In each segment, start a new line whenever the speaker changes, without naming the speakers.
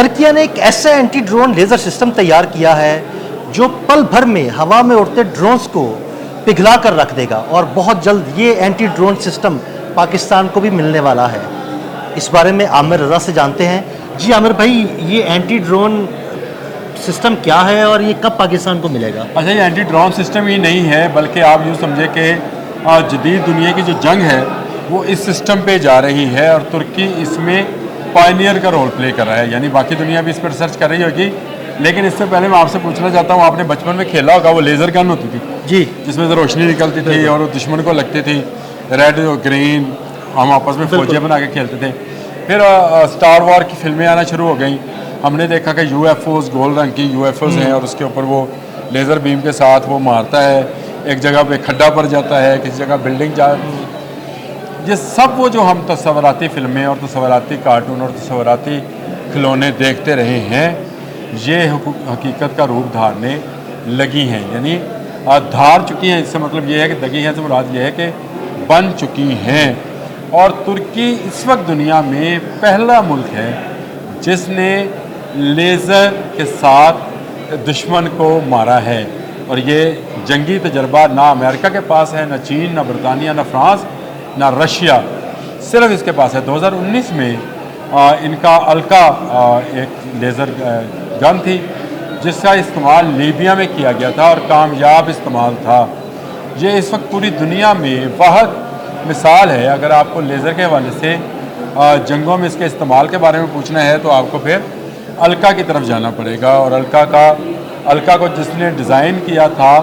ترکیہ نے ایک ایسا اینٹی ڈرون لیزر سسٹم تیار کیا ہے جو پل بھر میں ہوا میں اڑتے ڈرونز کو پگھلا کر رکھ دے گا، اور بہت جلد یہ اینٹی ڈرون سسٹم پاکستان کو بھی ملنے والا ہے۔ اس بارے میں عامر رضا سے جانتے ہیں۔ جی عامر بھائی، یہ اینٹی ڈرون سسٹم کیا ہے اور یہ کب پاکستان کو ملے گا؟
اچھا، یہ اینٹی ڈرون سسٹم ہی نہیں ہے، بلکہ آپ یوں سمجھے کہ جدید دنیا کی جو جنگ ہے وہ اس سسٹم پہ جا رہی ہے، اور ترکی اس میں پائنیئر کا رول پلے کر رہا ہے۔ یعنی باقی دنیا بھی اس پر ریسرچ کر رہی ہوگی، لیکن اس سے پہلے میں آپ سے پوچھنا چاہتا ہوں، آپ نے بچپن میں کھیلا ہوگا وہ لیزر گن ہوتی تھی
جی،
جس میں سے روشنی نکلتی تھی اور وہ دشمن کو لگتی تھی، ریڈ اور گرین، ہم آپس میں فوجیاں بنا کے کھیلتے تھے۔ پھر اسٹار وار کی فلمیں آنا شروع ہو گئیں، ہم نے دیکھا کہ یو ایف اوز، گولڈ رنگ کی یو ایف اوز ہیں، اور اس کے اوپر وہ لیزر بیم کے ساتھ وہ مارتا ہے، ایک جگہ پہ کھڈا پڑ جاتا ہے، کسی جگہ بلڈنگ یہ سب وہ جو ہم تصوراتی فلمیں اور تصوراتی کارٹون اور تصوراتی کھلونے دیکھتے رہے ہیں، یہ حقیقت کا روپ دھارنے لگی ہیں، یعنی دھار چکی ہیں۔ اس سے مطلب یہ ہے کہ دگی ہیں سے مراد یہ ہے کہ بن چکی ہیں۔ اور ترکی اس وقت دنیا میں پہلا ملک ہے جس نے لیزر کے ساتھ دشمن کو مارا ہے، اور یہ جنگی تجربہ نہ امریکہ کے پاس ہے، نہ چین، نہ برطانیہ، نہ فرانس، نہ رشیا، صرف اس کے پاس ہے۔ 2019 میں ان کا الکا ایک لیزر گن تھی جس کا استعمال لیبیا میں کیا گیا تھا اور کامیاب استعمال تھا۔ یہ اس وقت پوری دنیا میں واحد مثال ہے۔ اگر آپ کو لیزر کے حوالے سے جنگوں میں اس کے استعمال کے بارے میں پوچھنا ہے تو آپ کو پھر الکا کی طرف جانا پڑے گا، اور الکا کو جس نے ڈیزائن کیا تھا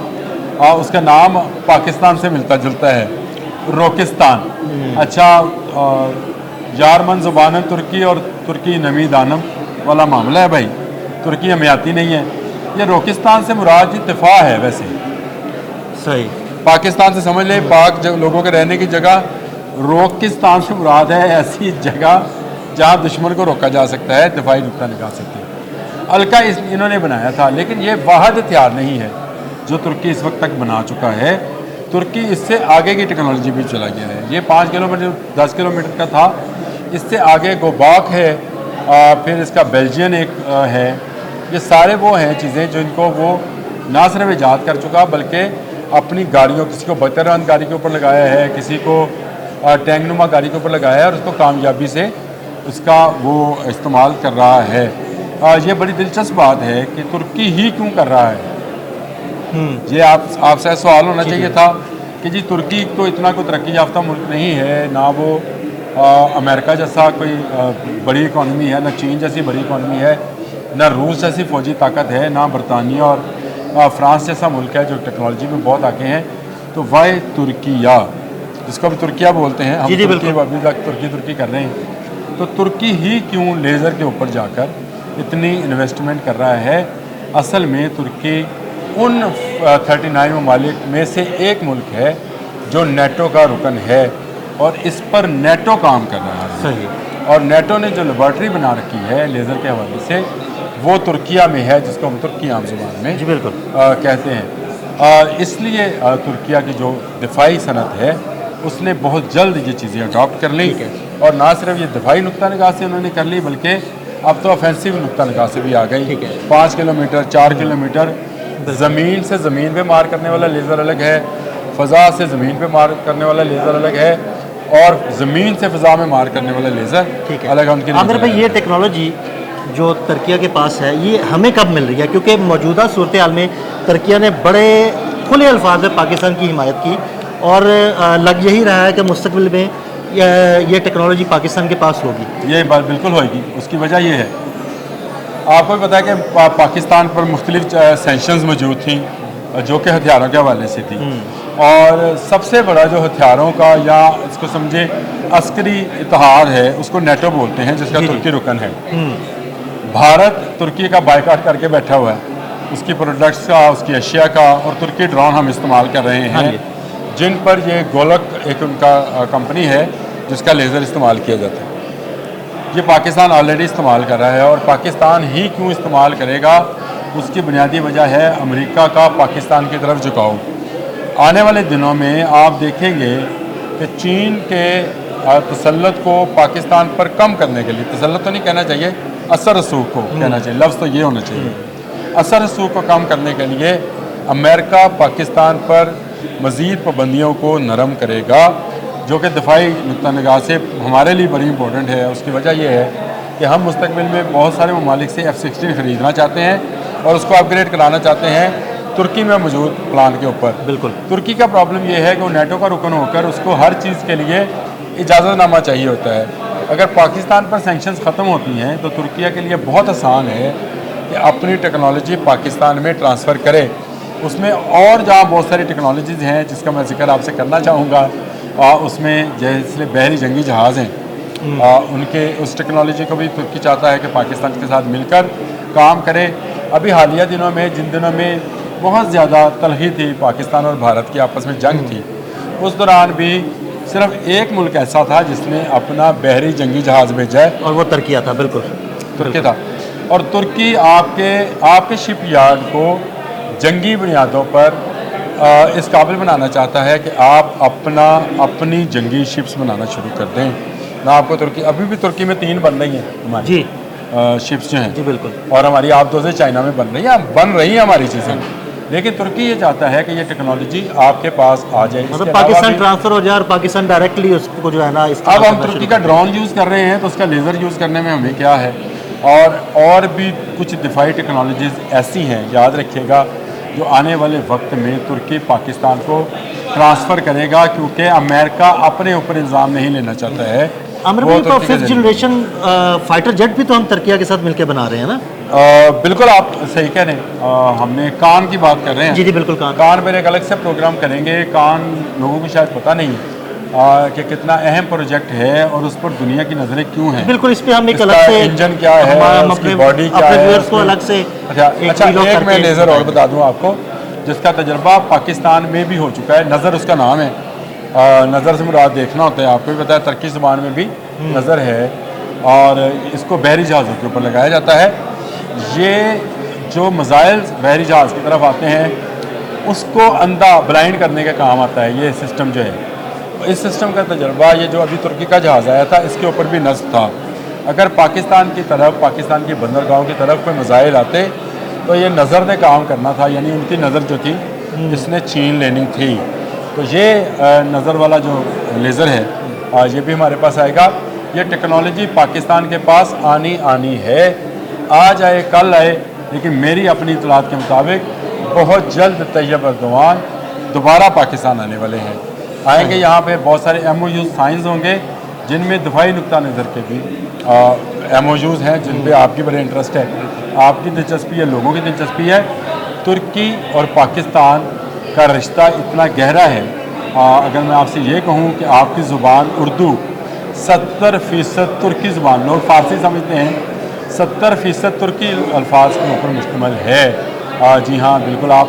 اس کا نام پاکستان سے ملتا جلتا ہے، روکستان۔ اچھا، یارمن زبان ترکی اور ترکی نمی دانم والا معاملہ ہے بھائی، ترکی ہمیں آتی نہیں ہے۔ یہ روکستان سے مراد دفاع ہے، ویسے
صحیح،
پاکستان سے سمجھ لیں پاک لوگوں کے رہنے کی جگہ، روکستان سے مراد ہے ایسی جگہ جہاں دشمن کو روکا جا سکتا ہے، دفاعی نقطہ نگاہ سے۔ الکا انہوں نے بنایا تھا، لیکن یہ واحد ہتھیار نہیں ہے جو ترکی اس وقت تک بنا چکا ہے۔ ترکی اس سے آگے کی ٹیکنالوجی بھی چلا گیا ہے۔ یہ 5 کلومیٹر 10 کلومیٹر کا تھا، اس سے آگے گوباک ہے، پھر اس کا بیلجین ایک ہے۔ یہ سارے وہ ہیں چیزیں جن کو وہ نہ صرف ایجاد کر چکا بلکہ اپنی گاڑیوں، کسی کو بطران گاڑی کے اوپر لگایا ہے، کسی کو ٹینک نما گاڑی کے اوپر لگایا ہے، اور اس کو کامیابی سے اس کا وہ استعمال کر رہا ہے۔ یہ بڑی دلچسپ بات ہے کہ ترکی ہی کیوں کر رہا ہے۔ یہ آپ سے سوال ہونا چاہیے تھا کہ جی ترکی تو اتنا کوئی ترقی یافتہ ملک نہیں ہے، نہ وہ امریکہ جیسا کوئی بڑی اکانومی ہے، نہ چین جیسی بڑی اکانومی ہے، نہ روس جیسی فوجی طاقت ہے، نہ برطانیہ اور فرانس جیسا ملک ہے جو ٹیکنالوجی میں بہت آگے ہیں۔ تو وائی ترکیہ، جس کو بھی ترکیہ بولتے ہیں، ہم ابھی تک ترکی کر رہے ہیں، تو ترکی ہی کیوں لیزر کے اوپر جا کر اتنی انویسٹمنٹ کر رہا ہے؟ اصل میں ترکی ان 39 ممالک میں سے ایک ملک ہے جو نیٹو کا رکن ہے، اور اس پر نیٹو کام کر رہا ہے۔
صحیح۔
اور نیٹو نے جو لیبارٹری بنا رکھی ہے لیزر کے حوالے سے، وہ ترکیہ میں ہے، جس کو ہم ترکی عام زبان میں کہتے ہیں۔ اس لیے ترکیہ کی جو دفاعی صنعت ہے اس نے بہت جلد یہ چیزیں اڈاپٹ کر لیں، اور نہ صرف یہ دفاعی نقطہ نگاہ سے انہوں نے کر لی بلکہ اب تو آفینسو نقطہ نگاہ سے بھی آ گئی۔ 5 کلومیٹر 4 کلومیٹر زمین سے زمین پہ مار کرنے والا لیزر الگ ہے، فضا سے زمین پہ مار کرنے والا لیزر الگ ہے، اور زمین سے فضا میں مار کرنے والا لیزر الگ ہے۔ ان کی
عامر بھائی، یہ ٹیکنالوجی جو ترکیہ کے پاس ہے یہ ہمیں کب مل رہی ہے؟ کیونکہ موجودہ صورتحال میں ترکیہ نے بڑے کھلے الفاظ میں پاکستان کی حمایت کی، اور لگ یہی رہا ہے کہ مستقبل میں یہ ٹیکنالوجی پاکستان کے پاس ہوگی۔
یہ بات بالکل ہوئے گی۔ اس کی وجہ یہ ہے، آپ کو بھی پتا ہے کہ پاکستان پر مختلف سینکشنز موجود تھیں جو کہ ہتھیاروں کے حوالے سے تھی، اور سب سے بڑا جو ہتھیاروں کا یا اس کو سمجھے عسکری اتحاد ہے اس کو نیٹو بولتے ہیں، جس کا ترکی رکن ہے۔ بھارت ترکی کا بائیکاٹ کر کے بیٹھا ہوا ہے، اس کی پروڈکٹس کا، اس کی اشیاء کا، اور ترکی ڈرون ہم استعمال کر رہے ہیں جن پر یہ گولک ایک ان کا کمپنی ہے جس کا لیزر استعمال کیا جاتا ہے۔ یہ پاکستان آلریڈی استعمال کر رہا ہے، اور پاکستان ہی کیوں استعمال کرے گا؟ اس کی بنیادی وجہ ہے امریکہ کا پاکستان کی طرف جھکاؤ۔ آنے والے دنوں میں آپ دیکھیں گے کہ چین کے تسلط کو پاکستان پر کم کرنے کے لیے، تسلط تو نہیں کہنا چاہیے، اثر رسوخ کو کہنا چاہیے، لفظ تو یہ ہونا چاہیے، اثر رسوخ کو کم کرنے کے لیے امریکہ پاکستان پر مزید پابندیوں کو نرم کرے گا، جو کہ دفاعی نقطہ نگاہ سے ہمارے لیے بڑی امپورٹنٹ ہے۔ اس کی وجہ یہ ہے کہ ہم مستقبل میں بہت سارے ممالک سے F-16 خریدنا چاہتے ہیں اور اس کو اپ گریڈ کرانا چاہتے ہیں ترکی میں موجود پلان کے اوپر۔
بالکل
ترکی کا پرابلم یہ ہے کہ وہ نیٹو کا رکن ہو کر اس کو ہر چیز کے لیے اجازت نامہ چاہیے ہوتا ہے۔ اگر پاکستان پر سینکشنز ختم ہوتی ہیں تو ترکیہ کے لیے بہت آسان ہے کہ اپنی ٹیکنالوجی پاکستان میں ٹرانسفر کرے۔ اس میں اور جہاں بہت ساری ٹیکنالوجیز ہیں جس کا میں ذکر آپ سے کرنا چاہوں گا، اس میں جیسے بحری جنگی جہاز ہیں، ان کے اس ٹیکنالوجی کو بھی ترکی چاہتا ہے کہ پاکستان کے ساتھ مل کر کام کرے۔ ابھی حالیہ دنوں میں جن دنوں میں بہت زیادہ تلخی تھی، پاکستان اور بھارت کی آپس میں جنگ تھی، اس دوران بھی صرف ایک ملک ایسا تھا جس نے اپنا بحری جنگی جہاز بھیجا ہے،
اور وہ ترکیہ تھا۔ بالکل
ترکی تھا۔ اور ترکی آپ کے شپ یارڈ کو جنگی بنیادوں پر اس قابل بنانا چاہتا ہے کہ آپ اپنی جنگی شپس بنانا شروع کر دیں۔ نہ آپ کو ترکی، ابھی بھی ترکی میں 3 بن رہی ہیں ہماری
جی
شپس جو ہیں،
جی بالکل،
اور ہماری آپ دوسرے چائنا میں بن رہی ہیں ہماری چیزیں، لیکن ترکی یہ چاہتا ہے کہ یہ ٹیکنالوجی آپ کے پاس آ جائے۔ اس
مطلب
کے علاوہ
پاکستان
بھی
ٹرانسفر ہو جائے اور پاکستان ڈائریکٹلی اس کو جو ہے نا
اب ہم ترکی کا ڈرون یوز کر رہے ہیں تو اس کا لیزر یوز کرنے میں ہمیں کیا ہے، اور بھی کچھ دفاعی ٹیکنالوجیز ایسی ہیں، یاد رکھیے گا، جو آنے والے وقت میں ترکی پاکستان کو ٹرانسفر کرے گا، کیونکہ امریکہ اپنے اوپر الزام نہیں لینا چاہتا ہے۔
عامر بھائی کو 5th جنریشن فائٹر جیٹ بھی تو ہم ترکیہ کے ساتھ مل کے بنا رہے ہیں نا؟
بالکل آپ صحیح کہہ رہے ہیں۔ ہم نے کان کی بات کر رہے ہیں،
جی جی بالکل،
کان پر ایک الگ سے پروگرام کریں گے۔ کان لوگوں کو شاید پتہ نہیں کہ کتنا اہم پروجیکٹ ہے اور اس پر دنیا کی نظریں کیوں ہیں۔
بالکل، اس پہ ہم ایک الگ سے
انجن کیا ہے، اس کی باڈی کیا ہے،
کو الگ سے
اچھا ایک میں لیزر اور بتا دوں آپ کو جس کا تجربہ پاکستان میں بھی ہو چکا ہے۔ نظر اس کا نام ہے، نظر سے مراد دیکھنا ہوتا ہے، آپ کو بھی پتا ہے ترکی زبان میں بھی نظر ہے، اور اس کو بحری جہازوں کے اوپر لگایا جاتا ہے۔ یہ جو میزائل بحری جہاز کی طرف آتے ہیں اس کو اندھا بلائنڈ کرنے کا کام آتا ہے یہ سسٹم جو ہے۔ اس سسٹم کا تجربہ یہ جو ابھی ترکی کا جہاز آیا تھا اس کے اوپر بھی نصب تھا۔ اگر پاکستان کی طرف، پاکستان کی بندرگاہوں کی طرف کوئی میزائل آتے تو یہ نظر نے کام کرنا تھا، یعنی ان کی نظر جو تھی اس نے چھین لینی تھی۔ تو یہ نظر والا جو لیزر ہے یہ بھی ہمارے پاس آئے گا۔ یہ ٹیکنالوجی پاکستان کے پاس آنی ہے، آج آئے کل آئے، لیکن میری اپنی اطلاعات کے مطابق بہت جلد طیب اردوان دوبارہ پاکستان آنے والے ہیں، آئیں گے۔ یہاں پہ بہت سارے MOUs سائنز ہوں گے جن میں دفاعی نقطہ نظر کے بھی MOUs ہیں جن پہ آپ کی بڑے انٹرسٹ ہے، آپ کی دلچسپی ہے، لوگوں کی دلچسپی ہے۔ ترکی اور پاکستان کا رشتہ اتنا گہرا ہے، اگر میں آپ سے یہ کہوں کہ آپ کی زبان اردو 70% ترکی زبان، لوگ فارسی سمجھتے ہیں، 70% ترکی الفاظ کے اوپر مشتمل ہے۔ جی ہاں بالکل، آپ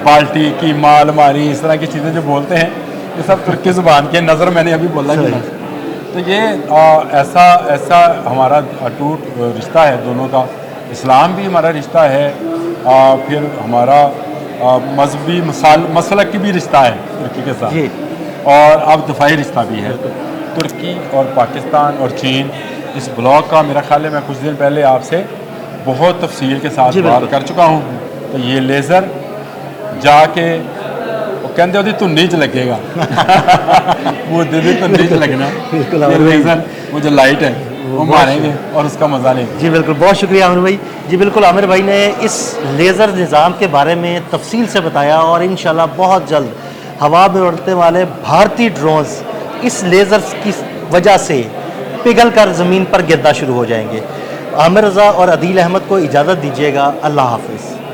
بالٹی کی مال ماری اس طرح کی چیزیں جو بولتے ہیں یہ سب ترکی زبان کے نظر میں نے ابھی بولا ہی نہیں۔ تو یہ ایسا ہمارا اٹوٹ رشتہ ہے دونوں کا۔ اسلام بھی ہمارا رشتہ ہے، پھر ہمارا مذہبی مسلک کی بھی رشتہ ہے ترکی کے ساتھ، اور اب دفاعی رشتہ بھی ہے۔ ترکی اور پاکستان اور چین، اس بلاگ کا میرا خیال ہے میں کچھ دن پہلے آپ سے بہت تفصیل کے ساتھ بات کر چکا ہوں۔ تو یہ لیزر جا کے وہ کہتے ہوتی تو نیچ لگے گا وہ دے تو نیچ لگنا، یہ لیزر وہ جو لائٹ ہے وہ ماریں گے اور اس کا مزہ لیں گے۔
جی بالکل، بہت شکریہ عامر بھائی۔ جی بالکل، عامر بھائی نے اس لیزر نظام کے بارے میں تفصیل سے بتایا، اور انشاءاللہ بہت جلد ہوا میں اڑنے والے بھارتی ڈرونز اس لیزر کی وجہ سے پگھل کر زمین پر گرنا شروع ہو جائیں گے۔ عامر رضا اور عدیل احمد کو اجازت دیجیے گا، اللہ حافظ۔